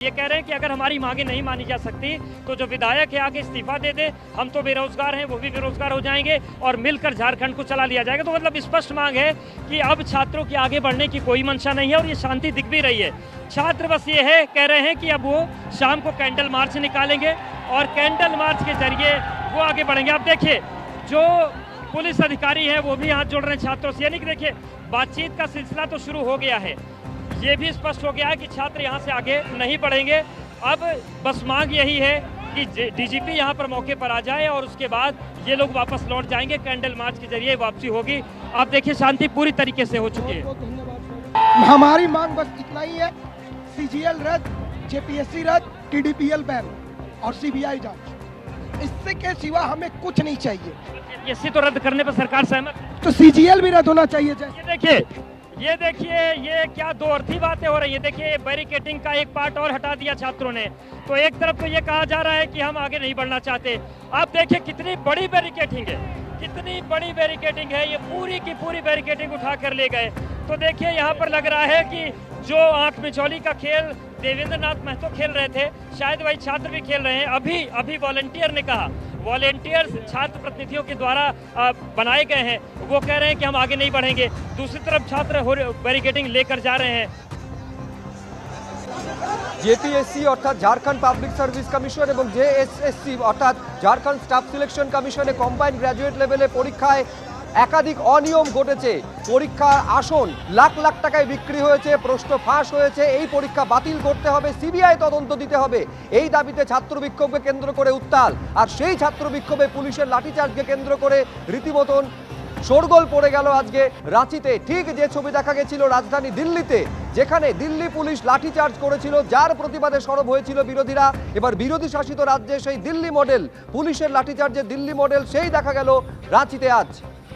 ये कह रहे हैं कि अगर हमारी मांगे नहीं मानी जा सकती तो जो विधायक है आगे इस्तीफा दे दे, हम तो बेरोजगार हैं, वो भी बेरोजगार हो जाएंगे और मिलकर झारखंड को चला लिया जाएगा। तो मतलब स्पष्ट मांग है कि अब छात्रों की आगे बढ़ने की कोई मंशा नहीं है और ये शांति दिख भी रही है। छात्र बस ये है कह रहे हैं कि अब वो शाम को कैंडल मार्च निकालेंगे और कैंडल मार्च के जरिए वो आगे बढ़ेंगे। आप देखिए जो पुलिस अधिकारी है वो भी हाथ जोड़ रहे हैं छात्रों से, यानी कि देखिए बातचीत का सिलसिला तो शुरू हो गया है। ये भी स्पष्ट हो गया है कि छात्र यहाँ से आगे नहीं बढ़ेंगे। अब बस मांग यही है कि डीजीपी यहाँ पर मौके पर आ जाए और उसके बाद ये लोग वापस लौट जाएंगे। कैंडल मार्च के जरिए वापसी होगी। आप देखिए शांति पूरी तरीके से हो चुकी है। धन्यवाद। हमारी मांग बस इतना ही है, सीजीएल रद्द, जेपीएससी रद्द, टीडीपीएल बैन और सीबीआई जांच। इससे के सिवा हमें कुछ नहीं चाहिए। जेपीएससी तो रद्द करने पर सरकार सहमत है, तो सीजीएल भी रद्द होना चाहिए। ये देखिए ये क्या दो अर्थी बातें हो रही है। देखिए बैरिकेटिंग का एक पार्ट और हटा दिया छात्रों ने। तो एक तरफ तो ये कहा जा रहा है कि हम आगे नहीं बढ़ना चाहते। आप देखिए कितनी बड़ी बैरिकेटिंग है, कितनी बड़ी बैरिकेटिंग है। ये पूरी की पूरी बैरिकेटिंग उठा कर ले गए। तो देखिए यहाँ पर लग रहा है कि जो आंख मिचौली का खेल देवेंद्र नाथ महतो खेल रहे थे, शायद वही छात्र भी खेल रहे हैं। अभी वॉलंटियर ने कहा, वॉलंटियर्स छात्र प्रतिनिधियों के द्वारा बनाए गए हैं, वो कह रहे हैं कि हम आगे नहीं बढ़ेंगे। दूसरी तरफ छात्र बैरिकेडिंग लेकर जा रहे हैं। जेपीएससी অর্থাৎ ঝাড়খণ্ড পাবলিক সার্ভিস কমিশন এবং জেএসএসসি অর্থাৎ ঝাড়খণ্ড স্টাফ সিলেকশন কমিশনে কম্বাইন্ড গ্র্যাজুয়েট লেভেলে পরীক্ষায় একাধিক অনিয়ম ঘটেছে। পরীক্ষার আসন লাখ লাখ টাকায় বিক্রি হয়েছে, প্রশ্ন ফাঁস হয়েছে। এই পরীক্ষা বাতিল করতে হবে, সিবিআই তদন্ত দিতে হবে। এই দাবিতে ছাত্র বিক্ষোভকে কেন্দ্র করে উত্তাল। আর সেই ছাত্র বিক্ষোভে পুলিশের লাঠিচার্জকে কেন্দ্র করে রীতিমতন শোরগোল পড়ে গেল আজকে রাঁচিতে। ঠিক যে ছবি দেখা গেছিল রাজধানী দিল্লিতে, যেখানে দিল্লি পুলিশ লাঠিচার্জ করেছিল, যার প্রতিবাদে সরব হয়েছিল বিরোধীরা। এবার বিরোধী শাসিত রাজ্যে সেই দিল্লি মডেল পুলিশের লাঠিচার্জের দিল্লি মডেল সেই দেখা গেল রাঁচিতে আজ।